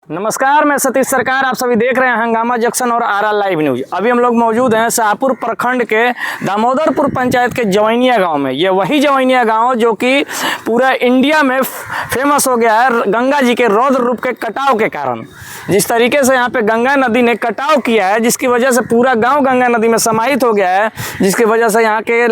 नमस्कार, मैं सतीश सरकार। आप सभी देख रहे हैं हंगामा जंक्शन और आर लाइव न्यूज। अभी हम लोग मौजूद हैं शाहपुर प्रखंड के दामोदरपुर पंचायत के जवैनिया गांव में। ये वही जवैनिया गांव जो कि पूरा इंडिया में फेमस हो गया है गंगा जी के रौद्र रूप के कटाव के कारण। जिस तरीके से यहाँ पे गंगा नदी ने कटाव किया है, जिसकी वजह से पूरा गाँव गंगा नदी में समाहित हो गया है, जिसकी वजह से यहाँ के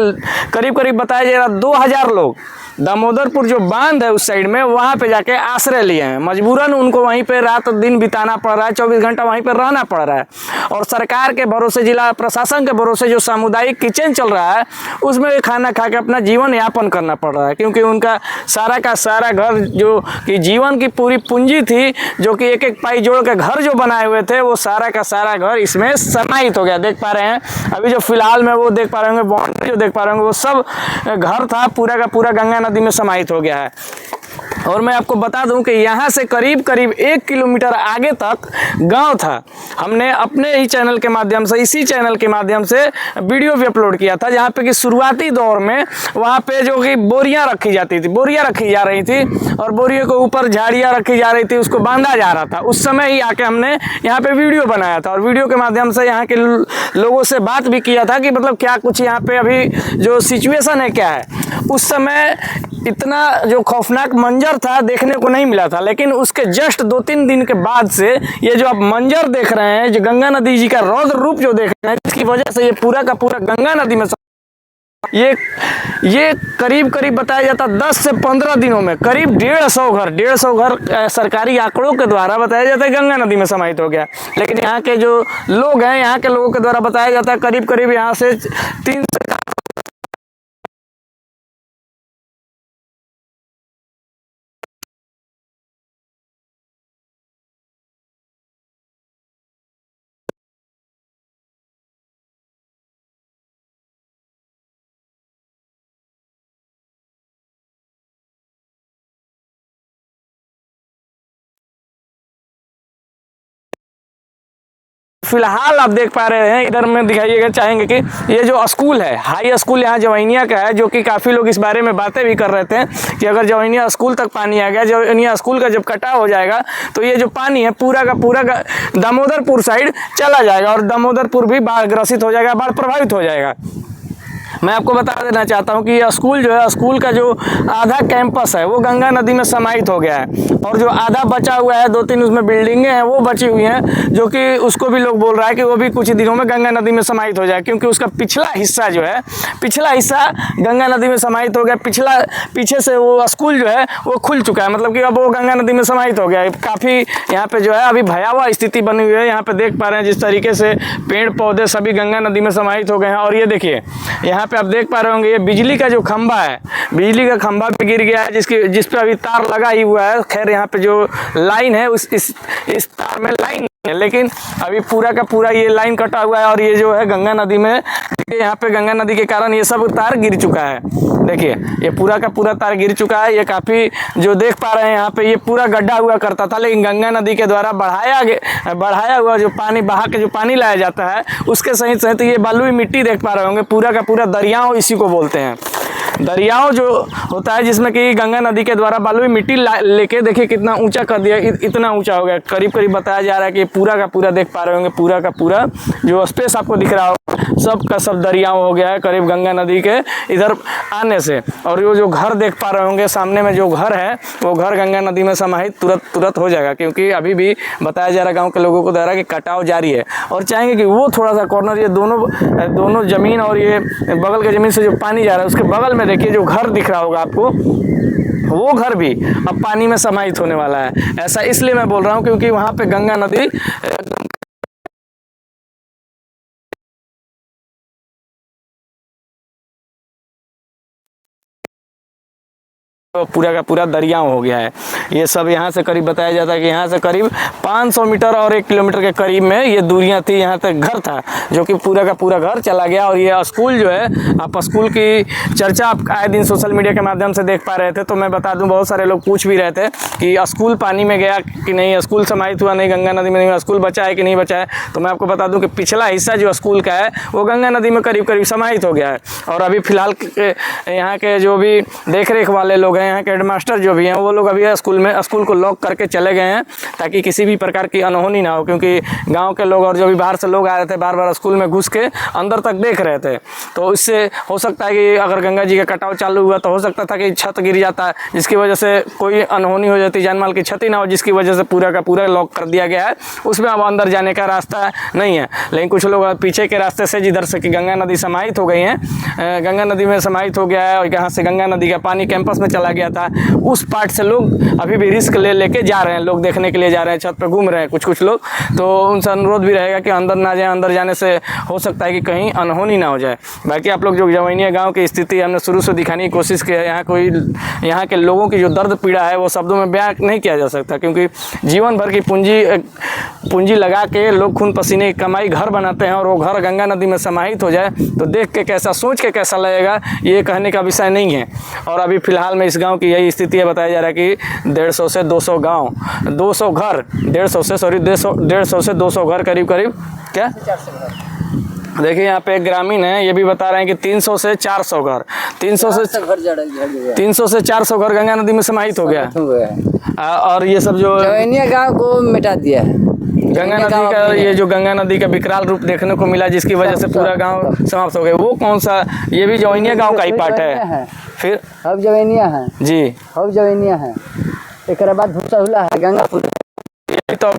करीब करीब बताया जा रहा 2000 लोग दामोदरपुर जो बांध है उस साइड में वहाँ पे जाके आश्रय लिए हैं। मजबूरन उनको वहीं पे रात दिन बिताना पड़ रहा है, 24 घंटा वहीं पे रहना पड़ रहा है। और सरकार के भरोसे, जिला प्रशासन के भरोसे जो सामुदायिक किचन चल रहा है उसमें खाना खा के अपना जीवन यापन करना पड़ रहा है, क्योंकि उनका सारा का सारा घर जो कि जीवन की पूरी पूंजी थी, जो कि एक एक पाई जोड़ के घर जो बनाए हुए थे, वो सारा का सारा घर इसमें समाहित हो गया। देख पा रहे हैं अभी जो फिलहाल में वो देख पा रहे होंगे, बाउंड्री जो देख पा रहे होंगे, वो सब घर था पूरा का पूरा गंगा नदी में समाहित हो गया है। और मैं आपको बता दूं कि यहाँ से करीब करीब 1 किलोमीटर आगे तक गांव था। हमने अपने ही चैनल के माध्यम से, इसी चैनल के माध्यम से वीडियो भी अपलोड किया था, जहाँ पे कि शुरुआती दौर में वहाँ पे जो कि बोरियां रखी जाती थी, बोरियां रखी जा रही थी और बोरियों के ऊपर झाड़ियाँ रखी जा रही थी, उसको बांधा जा रहा था। उस समय ही आके हमने यहाँ पे वीडियो बनाया था और वीडियो के माध्यम से यहाँ के लोगों से बात भी किया था कि मतलब क्या कुछ यहाँ पे अभी जो सिचुएशन है क्या है। उस समय इतना जो खौफनाक मंजर था देखने को नहीं मिला था, लेकिन उसके जस्ट 2-3 दिन के बाद से ये जो आप मंजर देख रहे हैं, जो गंगा नदी जी का रौद्र रूप जो देख रहे हैं, इसकी वजह से ये पूरा का पूरा गंगा नदी में ये करीब करीब बताया जाता 10 से 15 दिनों में करीब 150 घर सरकारी आंकड़ों के द्वारा बताया जाता है गंगा नदी में समाहित हो गया। लेकिन यहाँ के जो लोग हैं, यहाँ के लोगों के द्वारा बताया जाता है करीब करीब यहाँ से 3 से फिलहाल आप देख पा रहे हैं, इधर में दिखाइएगा चाहेंगे कि ये जो स्कूल है, हाई स्कूल यहाँ जवैनिया का है, जो कि काफ़ी लोग इस बारे में बातें भी कर रहे थे कि अगर जवैनिया स्कूल तक पानी आ गया, जवैनिया स्कूल का जब कटाव हो जाएगा तो ये जो पानी है पूरा का पूरा दामोदरपुर साइड चला जाएगा और दामोदरपुर भी बाढ़ ग्रसित हो जाएगा, बाढ़ प्रभावित हो जाएगा। मैं आपको बता देना चाहता हूं कि यह स्कूल जो है, स्कूल का जो आधा कैंपस है वो गंगा नदी में समाहित हो गया है और जो आधा बचा हुआ है, 2-3 उसमें बिल्डिंगें हैं वो बची हुई हैं, जो कि उसको भी लोग बोल रहा है कि वो भी कुछ दिनों में गंगा नदी में समाहित हो जाए, क्योंकि उसका पिछला हिस्सा जो है, पिछला हिस्सा गंगा नदी में समाहित हो गया। पीछे से वो स्कूल जो है वो खुल चुका है, मतलब कि अब वो गंगा नदी में समाहित हो गया है। काफ़ी यहाँ पे जो है अभी भयावह स्थिति बनी हुई है। यहाँ पे देख पा रहे हैं जिस तरीके से पेड़ पौधे सभी गंगा नदी में समाहित हो गए हैं। और ये देखिए यहाँ पे आप देख पा रहे होंगे, ये बिजली का जो खंभा है, बिजली का खंभा भी गिर गया है, जिस पे अभी तार लगा ही हुआ है। खैर यहाँ पे जो लाइन है इस तार में लाइन है, लेकिन अभी पूरा का पूरा ये लाइन कटा हुआ है और ये जो है गंगा नदी में, यहाँ पे गंगा नदी के कारण ये सब तार गिर चुका है। देखिए ये पूरा का पूरा तार गिर चुका है। ये काफ़ी जो देख पा रहे हैं यहाँ पे, ये पूरा गड्ढा हुआ करता था, लेकिन गंगा नदी के द्वारा बढ़ाया हुआ जो पानी, बहा के जो पानी लाया जाता है, उसके सहित सहित ये बालुई मिट्टी देख पा रहे होंगे, पूरा का पूरा दरियाओं इसी को बोलते हैं। दरियाओं जो होता है जिसमें कि गंगा नदी के द्वारा बालुई मिट्टी लेके देखिए कितना ऊंचा कर दिया, इतना ऊंचा हो गया। करीब करीब बताया जा रहा है कि पूरा का पूरा देख पा रहे होंगे, पूरा का पूरा जो स्पेस आपको दिख रहा होगा सब का सब दरियाओं हो गया है करीब गंगा नदी के इधर आने से। और ये जो घर देख पा रहे होंगे सामने में, जो घर है वो घर गंगा नदी में समाहित तुरंत हो जाएगा, क्योंकि अभी भी बताया जा रहा है गाँव के लोगों को द्वारा कि कटाव जारी है। और चाहेंगे कि वो थोड़ा सा कॉर्नर, ये दोनों ज़मीन और ये बगल के ज़मीन से जो पानी जा रहा है उसके बगल में देखिए जो घर दिख रहा होगा आपको, वो घर भी अब पानी में समाहित होने वाला है। ऐसा इसलिए मैं बोल रहा हूँ क्योंकि वहाँ पे गंगा नदी पूरा का पूरा दरियाओं हो गया है। ये सब यहाँ से करीब बताया जाता है कि यहाँ से करीब 500 मीटर और 1 किलोमीटर के करीब में ये दूरियाँ थी, यहाँ तक घर था, जो कि पूरा का पूरा घर चला गया। और ये स्कूल जो है, आप स्कूल की चर्चा आप आए दिन सोशल मीडिया के माध्यम से देख पा रहे थे, तो मैं बता दूं बहुत सारे लोग पूछ भी रहे थे कि स्कूल पानी में गया कि नहीं, स्कूल समाहित हुआ नहीं, गंगा नदी में नहीं हुआ, स्कूल बचा है कि नहीं बचा है। तो मैं आपको बता दूँ कि पिछला हिस्सा जो स्कूल का है वो गंगा नदी में करीब करीब समाहित हो गया है। और अभी फिलहाल यहाँ के जो भी देख रेख वाले लोग हैं, यहाँ के हेडमास्टर जो भी हैं, वो लोग अभी स्कूल स्कूल को लॉक करके चले गए हैं ताकि किसी भी प्रकार की अनहोनी ना हो, क्योंकि गाँव के लोग और जो भी बाहर से लोग आ रहे थे बार बार स्कूल में घुस के अंदर तक देख रहे थे। तो इससे हो सकता है कि अगर गंगा जी का कटाव चालू हुआ तो हो सकता था कि छत गिर जाता, जिसकी वजह से कोई अनहोनी हो जाती, जान माल की क्षति ना हो, जिसकी वजह से पूरा का पूरा लॉक कर दिया गया है। उसमें अब अंदर जाने का रास्ता नहीं है। लेकिन कुछ लोग पीछे के रास्ते से जिधर से कि गंगा नदी समाहित हो गई है, गंगा नदी में समाहित हो गया है और यहाँ से गंगा नदी का पानी कैंपस में चला गया था, उस पार्ट से लोग अभी भी रिस्क लेके जा रहे हैं, लोग देखने के लिए जा रहे हैं, छत पर घूम रहे हैं कुछ लोग। तो उनसे अनुरोध भी रहेगा कि अंदर ना जाए, अंदर जाने से हो सकता है कि कहीं अनहोनी ना हो जाए। बाकी आप लोग जो जवैनिया गाँव की स्थिति हमने शुरू से दिखाने की कोशिश की है, यहाँ के लोगों की जो दर्द पीड़ा है वो शब्दों में बयां नहीं किया जा सकता, क्योंकि जीवन भर की पूंजी लगा के लोग खून पसीने की कमाई घर बनाते हैं और वो घर गंगा नदी में समाहित हो जाए तो देख के कैसा, सोच के कैसा लगेगा, ये कहने का विषय नहीं है। और अभी फिलहाल में इस गांव की यही स्थिति है। बताया जा रहा है कि 150 से 200 गांव, 200 घर, 150 से 200 घर करीब क्या देखिए यहाँ पे एक ग्रामीण है, ये भी बता रहे हैं कि 300 से 400 घर, 300 से 400 घर गंगा नदी में समाहित हो गया। और ये सब जो जवैनिया गांव को मिटा दिया है, गंगा नदी का, ये जो गंगा नदी का विकराल रूप देखने को मिला, जिसकी वजह से पूरा गांव समाप्त हो गया। वो कौन सा, ये भी जवैनिया गांव का ही पार्ट है। फिर अब जवैनिया है जी, अब जवैनिया है, एक बाद भूसा हुला है गंगापुर, तो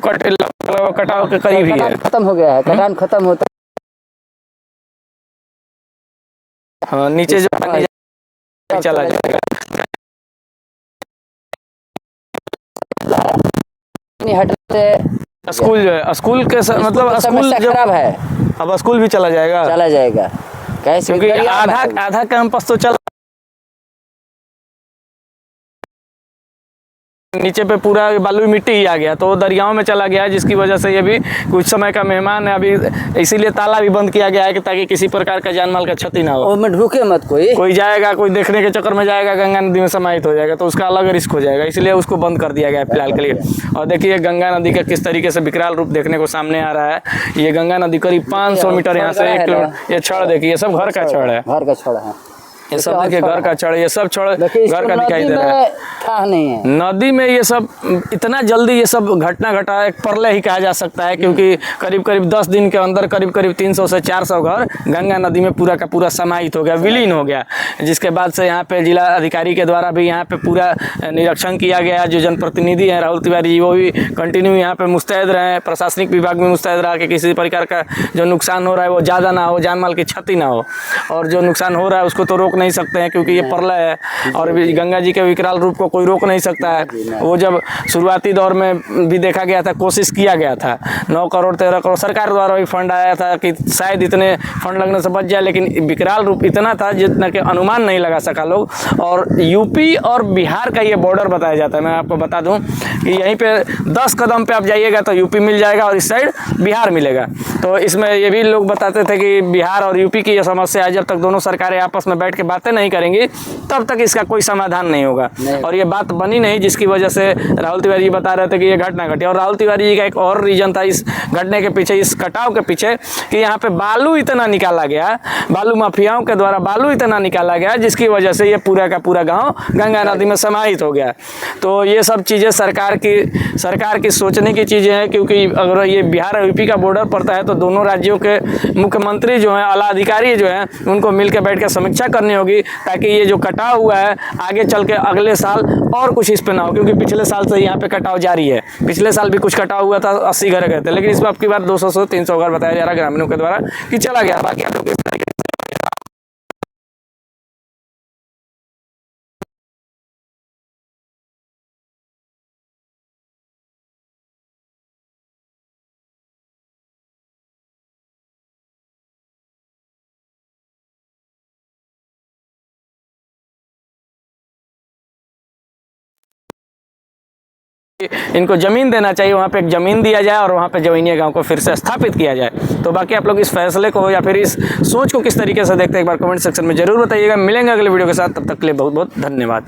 कटाव के करीब ही है, खत्म हो गया है, कटान खत्म होता। हाँ, नीचे जो पानी चला जाएगा, हटते स्कूल जो है, स्कूल के मतलब स्कूल जो खराब है, अब स्कूल भी चला जाएगा कैसे, क्योंकि आधा कैंपस तो चल नीचे पे पूरा बालू मिट्टी ही आ गया, तो दरियाओं में चला गया है, जिसकी वजह से ये भी कुछ समय का मेहमान है अभी, इसीलिए ताला भी बंद किया गया है कि ताकि किसी प्रकार का जान माल का क्षति ना हो। में ढूके मत, कोई जाएगा, कोई देखने के चक्कर में जाएगा, गंगा नदी में समाहित हो जाएगा तो उसका अलग रिस्क हो जाएगा, इसलिए उसको बंद कर दिया गया है फिलहाल के लिए। और देखिए गंगा नदी का किस तरीके से विकराल रूप देखने को सामने आ रहा है। ये गंगा नदी करीब 500 मीटर यहाँ से 1 किलोमीटर, ये छड़ देखिए, ये सब घर का छड़ है, ये सब देखिए घर का छड़, ये सब छड़ घर का दिखाई दे रहा है। था नहीं है नदी में ये सब इतना जल्दी ये सब घटना घटा, एक प्रलय ही कहा जा सकता है, क्योंकि करीब 10 दिन के अंदर करीब 300 से 400 घर गंगा नदी में पूरा का पूरा समाहित हो गया, विलीन हो गया। जिसके बाद से यहाँ पे जिला अधिकारी के द्वारा भी यहाँ पे पूरा निरीक्षण किया गया। जो जनप्रतिनिधि हैं राहुल तिवारी जी, वो भी कंटिन्यू यहाँ पे मुस्तैद रहे, प्रशासनिक विभाग में मुस्तैद रहा कि किसी प्रकार का जो नुकसान हो रहा है वो ज़्यादा ना हो, जान माल की क्षति ना हो, और जो नुकसान हो रहा है उसको तो रोक नहीं सकते हैं क्योंकि ये प्रलय है, और गंगा जी के विकराल रूप को कोई रोक नहीं सकता है। वो जब शुरुआती दौर में भी देखा गया था, कोशिश किया गया था, 9 करोड़ 13 करोड़ सरकार द्वारा भी फंड आया था कि शायद इतने फंड लगने से बच जाए, लेकिन विकराल रूप इतना था जितना कि अनुमान नहीं लगा सका लोग। और यूपी और बिहार का ये बॉर्डर बताया जाता है। मैं आपको बता दूं कि यहीं पे 10 कदम पे आप जाइएगा तो यूपी मिल जाएगा और इस साइड बिहार मिलेगा। तो इसमें ये भी लोग बताते थे कि बिहार और यूपी की ये समस्या है, जब तक दोनों सरकारें आपस में बैठ के बातें नहीं करेंगी तब तक इसका कोई समाधान नहीं होगा। और ये बात बनी नहीं, जिसकी वजह से राहुल तिवारी जी बता रहे थे कि ये घटना घटी। और राहुल तिवारी जी का एक और रीजन था इस घटने के पीछे, इस कटाव के पीछे, कि यहाँ पे बालू इतना निकाला गया, बालू माफियाओं के द्वारा बालू इतना निकाला गया, जिसकी वजह से ये पूरा का पूरा गाँव गंगा नदी में समाहित हो गया। तो ये सब चीज़ें सरकार की सोचने की चीज़ें हैं, क्योंकि अगर ये बिहार और यूपी का बॉर्डर पड़ता है तो दोनों राज्यों के मुख्यमंत्री जो हैं, आला अधिकारी जो हैं, उनको मिलकर बैठ कर समीक्षा करनी होगी, ताकि ये जो कटाव हुआ है आगे चल के अगले साल और कुछ इस पे ना हो। क्योंकि पिछले साल से यहाँ पे कटाव जारी है, पिछले साल भी कुछ कटाव हुआ था, 80 घर गए थे, लेकिन इस बार 200 से 300 घर बताया जा रहा है ग्रामीणों के द्वारा कि चला गया। बाकी आप लोग इनको ज़मीन देना चाहिए, वहाँ पे एक ज़मीन दिया जाए और वहाँ पे जवैनिया गांव को फिर से स्थापित किया जाए। तो बाकी आप लोग इस फैसले को या फिर इस सोच को किस तरीके से देखते हैं, एक बार कमेंट सेक्शन में जरूर बताइएगा। मिलेंगे अगले वीडियो के साथ, तब तक के लिए बहुत बहुत धन्यवाद।